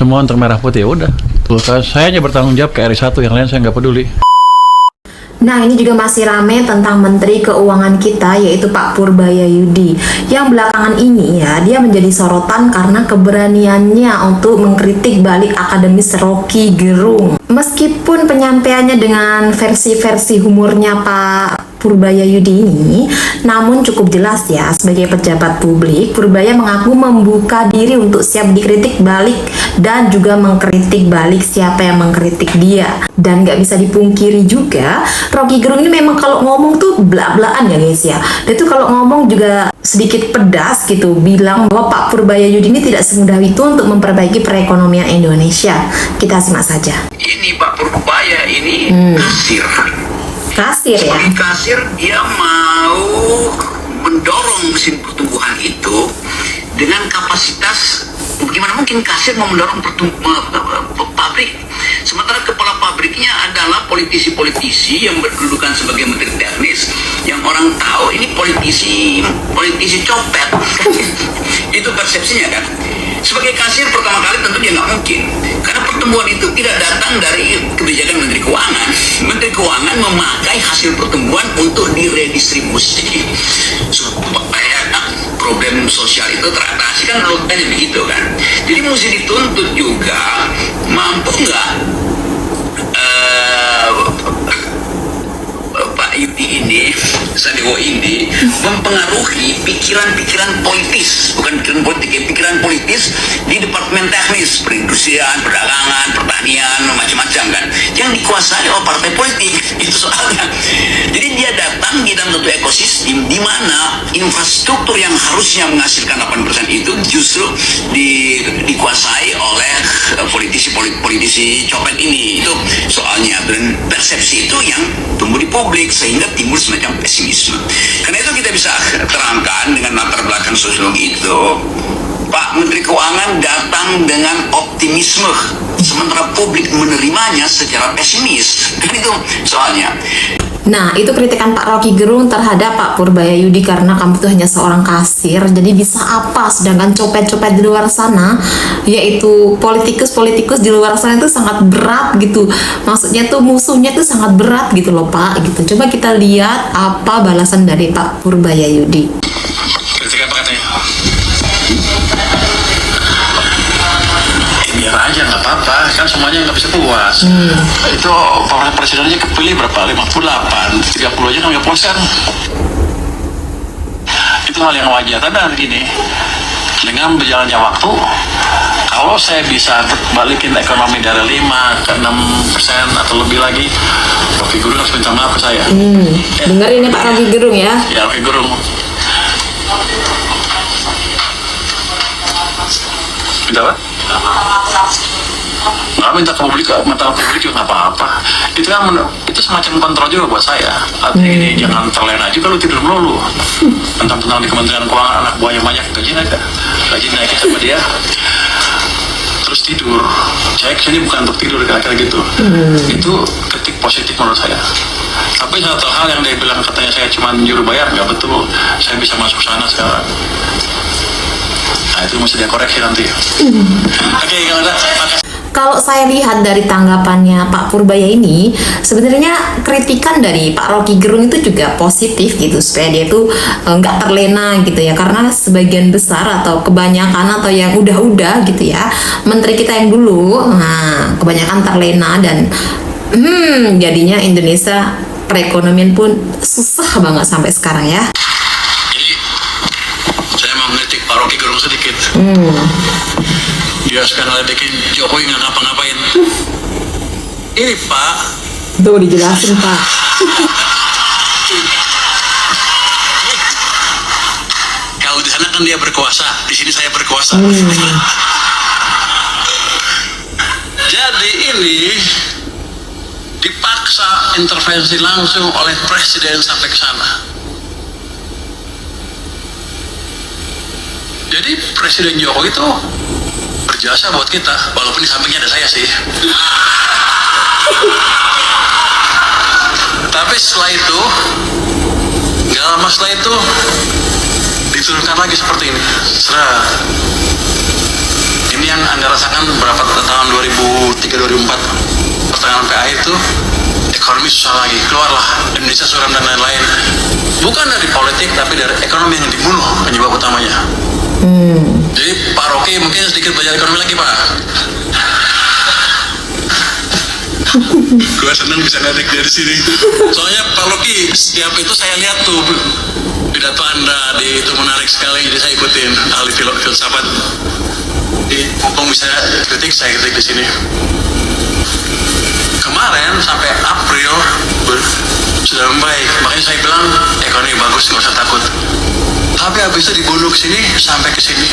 semua untuk merah putih, ya udah. Tuh, saya hanya bertanggung jawab ke RI 1, yang lain saya nggak peduli. Nah, ini juga masih rame tentang Menteri Keuangan kita, yaitu Pak Purbayayudi. Yang belakangan ini ya, dia menjadi sorotan karena keberaniannya untuk mengkritik balik akademis Rocky Gerung. Meskipun penyampaiannya dengan versi-versi humornya Pak Purbayayudi ini, namun cukup jelas ya, sebagai pejabat publik, Purbaya mengaku membuka diri untuk siap dikritik balik dan juga mengkritik balik siapa yang mengkritik dia. Dan nggak bisa dipungkiri juga, Rocky Gerung ini memang kalau ngomong tuh belak-belakan ya guys ya. Dia tuh kalau ngomong juga sedikit pedas gitu, bilang bahwa Pak Purbayayudi ini tidak semudah itu untuk memperbaiki perekonomian Indonesia. Kita simak saja. Ini Pak Purbaya ini kasir ya. Sebagai kasir dia mau mendorong mesin pertumbuhan itu dengan kapasitas. Bagaimana mungkin kasir mau mendorong pabrik, sementara kepala pabriknya adalah politisi-politisi yang berkedudukan sebagai menteri teknis, yang orang tahu ini politisi copet. Itu persepsinya kan. Sebagai kasir pertama kali tentu dia nggak mungkin, karena pertumbuhan itu tidak datang dari kebijakan Menteri Keuangan. Menteri Keuangan memakai hasil pertumbuhan untuk diredistribusi supaya problem sosial itu teratasi, kan logikanya begitu kan. Jadi mesti dituntut juga, mampu nggak Pak Yudi ini, Sadewo ini mempengaruhi pikiran-pikiran politis, bukan pikiran politik ya, pikiran politis di departemen teknis, perindustrian, perdagangan, pertanian, macam-macam kan, yang dikuasai oleh partai politik. Itu soalnya. Jadi dia datang di dalam satu ekosistem di mana infrastruktur yang harusnya menghasilkan 8% itu justru dikuasai oleh politisi copet ini. Itu soalnya, dan persepsi itu yang tumbuh di publik sehingga timbul semacam pesimisme. Karena itu kita bisa terangkan dengan latar belakang sosiologi itu, Pak Menteri Keuangan datang dengan optimisme, sementara publik menerimanya secara pesimis. Kan itu soalnya. Nah, itu kritikan Pak Rocky Gerung terhadap Pak Purbayayudi, karena kamu tuh hanya seorang kasir, jadi bisa apa? Sedangkan copet-copet di luar sana, yaitu politikus-politikus di luar sana itu sangat berat gitu. Maksudnya tuh musuhnya tuh sangat berat gitu loh Pak, gitu. Coba kita lihat apa balasan dari Pak Purbayayudi. Kritik apa katanya? Biar aja, nggak apa-apa, kan semuanya nggak bisa puas. Itu presidennya kepilih berapa? 58, 30 aja kan nggak puas kan? Itu hal yang wajar. Tapi hari ini dengan berjalannya waktu, kalau saya bisa balikin ekonomi dari 5 ke 6% atau lebih lagi, Rocky Gerung harus minta maaf ke saya. Dengerin ya Pak Rocky Gerung ya. Ya, Rocky Gerung. Minta apa? Nggak minta ke publik juga nggak apa-apa. Itu kan itu semacam kontrol juga buat saya. Artinya ini jangan terlena juga lu tidur melulu. Tentang di Kementerian Keuangan anak buahnya banyak, gaji naikin sama dia, terus tidur. Saya kesini bukan untuk tidur kira-kira gitu. Itu kritik positif menurut saya. Tapi satu hal yang dia bilang, katanya saya cuma juru bayar, nggak betul. Saya bisa masuk sana sekarang. Nah, itu mesti dia koreksi nanti. Oke, kalau ada, Kalau saya lihat dari tanggapannya Pak Purbaya ini, sebenarnya kritikan dari Pak Rocky Gerung itu juga positif gitu, supaya dia tuh nggak terlena gitu ya, karena sebagian besar atau kebanyakan atau yang udah gitu ya, menteri kita yang dulu, nah kebanyakan terlena dan jadinya Indonesia perekonomian pun susah banget sampai sekarang ya. jadi saya mau ngeritik Pak Rocky Gerung sedikit. Dia sekarang ledekin Jokowi nggak ngapa-ngapain. Ini Pak, Tuh dijelasin Pak. kalau di sana kan dia berkuasa, di sini saya berkuasa. Jadi ini dipaksa intervensi langsung oleh presiden sampai ke sana. Jadi Presiden Jokowi itu berjasa buat kita, walaupun di sampingnya ada saya sih. Tapi setelah itu, nggak lama setelah itu diturunkan lagi seperti ini. Serah. Ini yang Anda rasakan berapa 2003-2004 pertengahan sampai akhir itu ekonomi susah lagi, keluarlah Indonesia suram dan lain-lain. Bukan dari politik tapi dari ekonomi yang dibunuh penyebab utamanya. Jadi Pak Rocky mungkin sedikit belajar ekonomi lagi Pak. Gue seneng bisa ngadik dari sini. Soalnya Pak Rocky setiap itu saya lihat tuh pidato Anda itu menarik sekali, jadi saya ikutin ahli filsafat. Jadi mumpung bisa kritik, saya kritik di sini. Kemarin sampai April sudah membaik, makanya saya bilang ekonomi bagus, nggak usah takut. Tapi habis itu dibunuh ke sini sampai ke sini.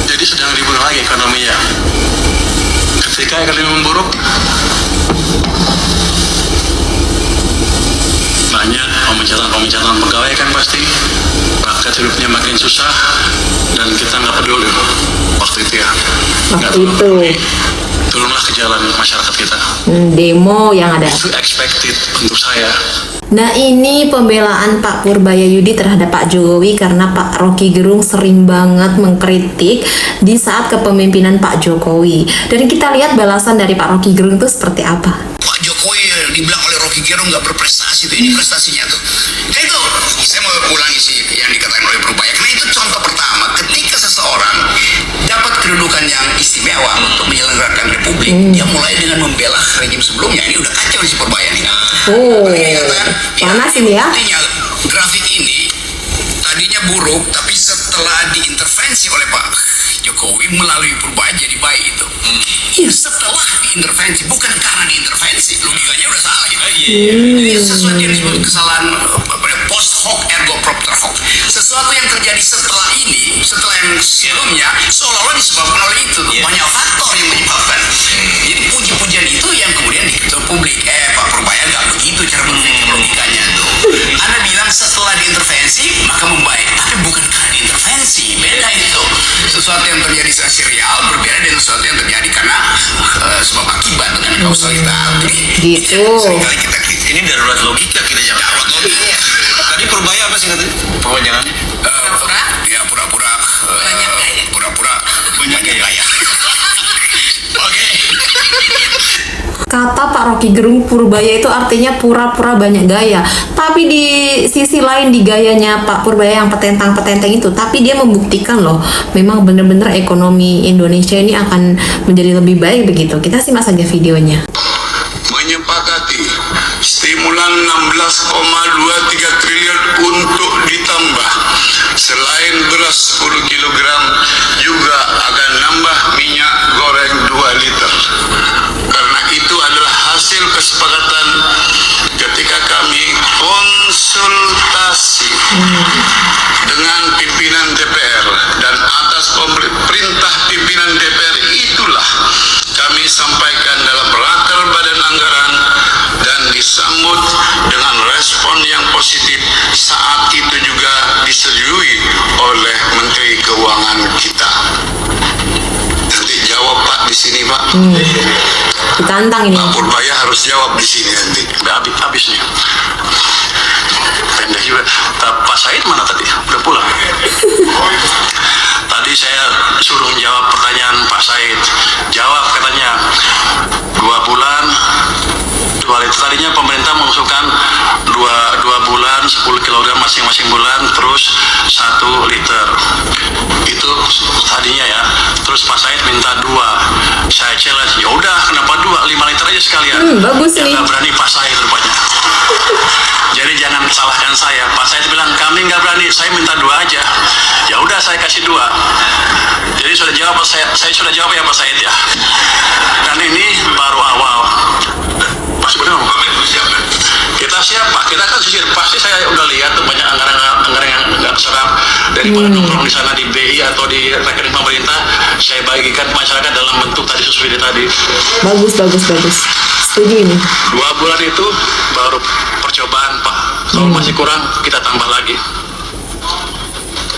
Jadi sedang dibunuh lagi ekonominya. Ketika ekonomi memburuk, banyak pemecatan pegawai kan pasti, rakyat hidupnya makin susah dan kita nggak peduli waktu itu ya. Waktu itu Turunlah ke jalan masyarakat kita. demo yang ada. Itu expected untuk saya. Nah, ini pembelaan Pak Purbayayudi terhadap Pak Jokowi karena Pak Rocky Gerung sering banget mengkritik di saat kepemimpinan Pak Jokowi. Dan kita lihat balasan dari Pak Rocky Gerung itu seperti apa. Pak Jokowi dibilang oleh Rocky Gerung nggak berprestasi tuh, ini prestasinya tuh. Nah itu saya mau ulangi sih yang dikatakan oleh Purbaya, karena itu contoh pertama ketika seseorang dapat kedudukan yang istimewa untuk menyelenggarakan republik, dia mulai dengan membela rejim sebelumnya. Ini udah kacau si Purbaya nih. Oh, Kan? panas ini ya. Artinya grafik ini tadinya buruk, tapi setelah diintervensi oleh Pak Jokowi melalui Purbaya jadi baik itu. Ya, setelah diintervensi, bukan karena diintervensi, logikanya udah salah gitu. Jadi sesuatu yang disebut kesalahan post hoc ergo propter hoc. Sesuatu yang terjadi setelah ini, setelah yang sebelumnya, seolah-olah disebabkan oleh itu. Banyak faktor yang menyebabkan. Jadi puji-pujian itu yang kemudian diketahui publik. Pak Purbaya nggak begitu cara berpikir logikanya tuh. Anda bilang setelah diintervensi maka membaik, tapi bukan karena diintervensi. Beda itu. Sesuatu yang terjadi secara serial berbeda dengan sesuatu yang terjadi karena sebab akibat dengan kausalitas. Gitu. Seringkali kita kritik. Ini darurat logika, kita jangan darurat logika. Tadi Purbaya apa sih katanya? Perpanjangannya? Pura-pura. Ya pura-pura. Pura-pura banyak gaya. Oke. Kata Pak Rocky Gerung, Purbaya itu artinya pura-pura banyak gaya. Tapi di sisi lain di gayanya Pak Purbaya yang petentang-petenteng itu, tapi dia membuktikan loh, memang benar-benar ekonomi Indonesia ini akan menjadi lebih baik begitu. Kita simak saja videonya. Menyepakati stimulan 16,23 triliun untuk ditambah. Selain beras 10 kg juga akan nambah minyak goreng 2 liter. Karena itu adalah hasil kesepakatan ketika kami konsultasi dengan pimpinan DPR, dan atas perintah pimpinan DPR itulah kami sampaikan dalam raker badan anggaran dan disambut dengan respon yang positif. Saat itu juga disetujui oleh Menteri Keuangan kita. Nanti jawab Pak di sini Pak. Ditantang ini. Pak Purbaya harus jawab di sini nanti. Udah habis nih. Pendek juga. Pak Said mana tadi? Udah pulang. Tadi saya suruh jawab pertanyaan Pak Said. Jawab katanya 2 bulan 2 liter. Tadinya pemerintah mengusulkan 2 bulan 10 kg masing-masing bulan, terus 1 liter. Itu tadinya ya. Terus Pak Said minta 2. Saya challenge, ya udah kenapa 2? 5 liter aja sekalian. Bagus Ya nih. nggak berani Pak Said rupanya. Jadi jangan salahkan saya. Pak Said bilang kami nggak berani, saya minta 2 aja. Ya udah saya kasih 2. Jadi sudah jawab saya sudah jawab ya Pak Said ya. Dan ini baru awal. Masih benar kita siap Pak, kita kan sisir. Pasti saya udah lihat tuh banyak anggaran yang nggak terserap daripada nongkrong di sana di BI atau di rekening pemerintah. Saya bagikan ke masyarakat dalam bentuk tadi subsidi tadi. Bagus. Setuju ini. 2 bulan itu baru percobaan Pak. Kalau masih kurang kita tambah lagi.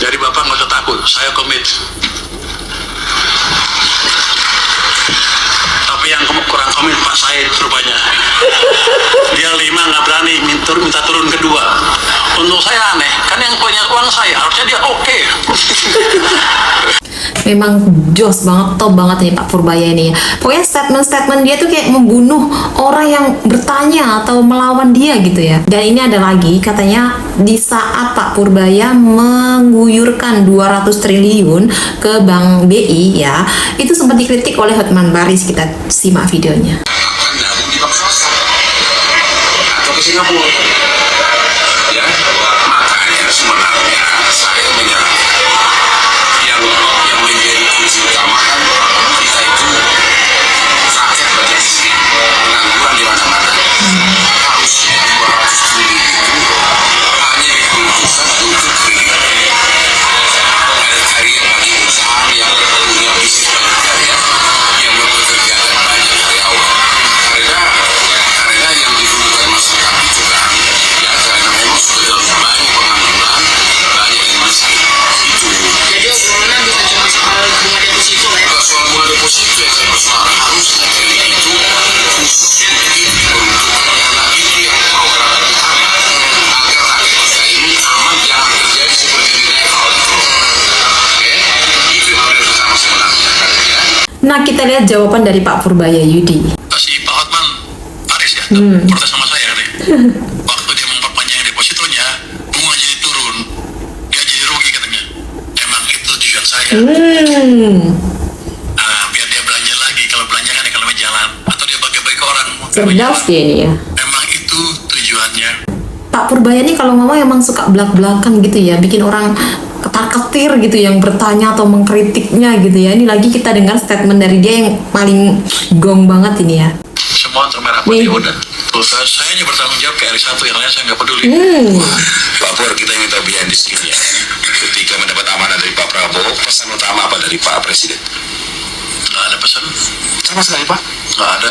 Jadi Bapak nggak usah takut, saya komit. Tapi yang kurang komit Pak Said rupanya. Dia 5 nggak berani, minta turun ke 2. Untuk saya aneh, kan yang punya uang saya, harusnya dia oke. memang jos banget, top banget nih Pak Purbaya ini ya. Pokoknya statement-statement dia tuh kayak membunuh orang yang bertanya atau melawan dia gitu ya. Dan ini ada lagi, katanya di saat Pak Purbaya mengguyurkan 200 triliun ke Bank BI ya, itu sempat dikritik oleh Hotman Paris. Kita simak videonya. Nabung di bank swasta atau ke Singapura, ya makanya sebenarnya saya menyarankan yang menjadi kunci utama kan kita itu rakyat banyak miskin, pengangguran di mana-mana. Harusnya 200 triliun itu hanya diperuntukkan untuk kredit karya bagi perusahaan yang punya bisnis padat karya yang mempekerjakan banyak karyawan. Karena yang dibutuhkan masyarakat itu kan ya karena memang sudah banyak pengangguran, banyak yang miskin itu. Jadi obrolan bukan cuma soal bunga deposito ya? Bukan soal bunga deposito yang saya persoalan, harusnya kredit itu khusus untuk diperuntukkan karena itu yang program utama agar rakyat kita ini aman, jangan terjadi seperti di level itu. Oke, itu yang paling pertama sebenarnya kan ya. Nah, kita lihat jawaban dari Pak Purbaya Yudi. Si Pak Hotman Paris ya, protes sama saya nih. Waktu dia memperpanjang depositonya, bunga jadi turun, dia jadi rugi katanya. Emang itu tujuan saya. Nah, biar dia belanja lagi, kalau belanja kan ekonomi jalan, atau dia bagi-bagi ke orang. Cerdas dia ini ya. Memang itu tujuannya. Pak Purbaya ini kalau ngomong emang suka belak-belakan gitu ya, bikin orang ketar-ketir gitu yang bertanya atau mengkritiknya gitu ya. Ini lagi kita dengar statement dari dia yang paling gong banget ini ya. Semua untuk merah putih udah. Terus saya hanya bertanggung jawab ke RI1, yang lain saya nggak peduli. Pak Pur, kita minta behind the scene ya. Ketika mendapat amanah dari Pak Prabowo, pesan utama apa dari Pak Presiden? Nggak ada pesan. Sama sekali Pak. Nggak ada.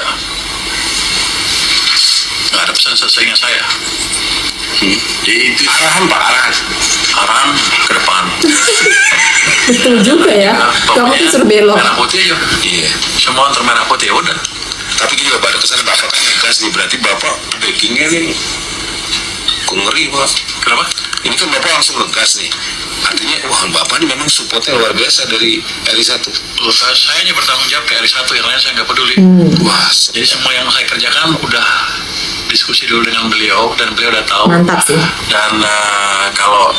Nggak ada pesan seingat saya. Jadi itu Arahan Pak, arahan. arahan ke depan. Betul juga ya. Kamu tuh suruh belok. Merah putih aja. Iya. Semua untuk merah putih udah. Tapi gini Bapak, ada kesan Bapak kan ngegas nih, berarti Bapak backingnya nih kok ngeri Pak. Kenapa? Ini kan Bapak langsung ngegas nih. Artinya, wah Bapak ini memang supportnya luar biasa dari RI1. Tuh, saya hanya bertanggung jawab ke RI1, yang lain saya nggak peduli. Wah, Jadi semua yang saya kerjakan udah diskusi dulu dengan beliau, dan beliau udah tahu. Mantap sih. Dan kalau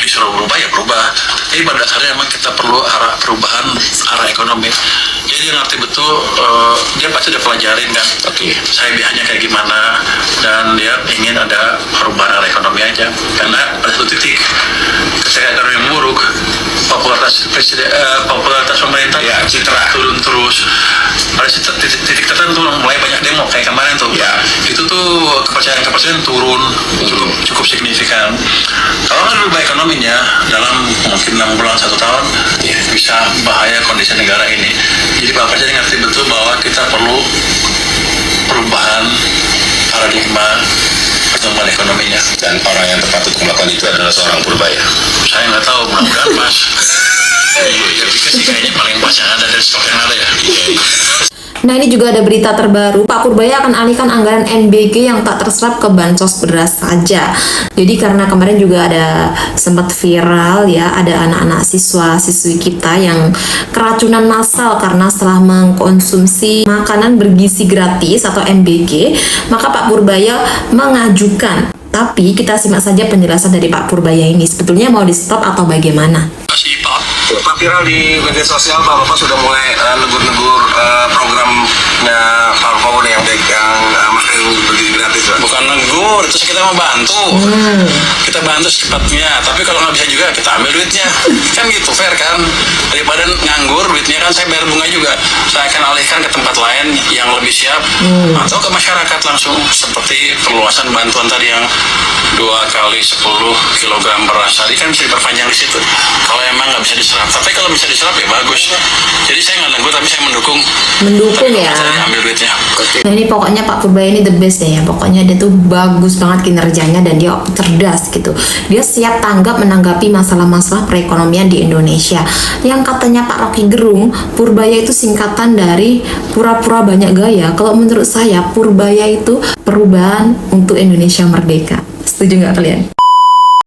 disuruh berubah ya berubah. Jadi pada dasarnya memang kita perlu arah perubahan, arah ekonomi. Jadi dia ngerti betul, dia pasti udah pelajarin kan. Oke. Saya biasanya kayak gimana, dan dia ingin ada perubahan arah ekonomi aja. Karena pada satu titik ketika ekonomi memburuk, popularitas pemerintah Ya, citra. turun terus. Pada titik tertentu mulai banyak demo kayak kemarin tuh. Ya. Itu tuh kepercayaan turun cukup signifikan. Kalau nggak berubah ekonominya dalam mungkin 6 bulan 1 tahun, ya bisa bahaya kondisi negara ini. Jadi Pak Presiden ngerti betul bahwa kita perlu perubahan paradigma pertumbuhan ekonominya. Dan orang yang tepat untuk melakukan itu adalah seorang Purbaya. Saya nggak tahu, mudah-mudahan pas. Iya, sih kayaknya paling pas yang ada dari stok yang ada ya. Nah, ini juga ada berita terbaru. Pak Purbaya akan alihkan anggaran NBG yang tak terserap ke bansos beras saja. Jadi karena kemarin juga ada sempat viral ya, ada anak-anak siswa-siswi kita yang keracunan massal karena setelah mengkonsumsi makanan bergizi gratis atau MBG, maka Pak Purbaya mengajukan. Tapi kita simak saja penjelasan dari Pak Purbaya ini. Sebetulnya mau di stop atau bagaimana? Masih Pak. Pak, viral di media sosial Pak, Bapak sudah mulai negur-negur programnya Pak Prabowo yang makan bergizi gratis Pak. Bukan negur, terus kita mau bantu. Kita bantu secepatnya, tapi kalau nggak bisa juga kita ambil duitnya. Kan gitu, fair kan? Daripada nganggur duitnya kan saya bayar bunga juga. Saya akan alihkan ke tempat lain yang lebih siap, atau ke masyarakat langsung, seperti perluasan bantuan tadi yang 2 kali 10 kg beras tadi kan bisa diperpanjang di situ. Kalau emang nggak bisa diserap, tapi kalau bisa diserap ya bagus. Jadi saya nggak negur, tapi saya mendukung. Mendukung ya. Saya ambil duitnya. Nah, ini pokoknya Pak Purbaya ini the best ya. Pokoknya dia tuh bagus banget kinerjanya dan dia cerdas gitu. Dia siap tanggap menanggapi masalah-masalah perekonomian di Indonesia. Yang katanya Pak Rocky Gerung, Purbaya itu singkatan dari pura-pura banyak gaya. Kalau menurut saya Purbaya itu perubahan untuk Indonesia merdeka. Setuju nggak kalian?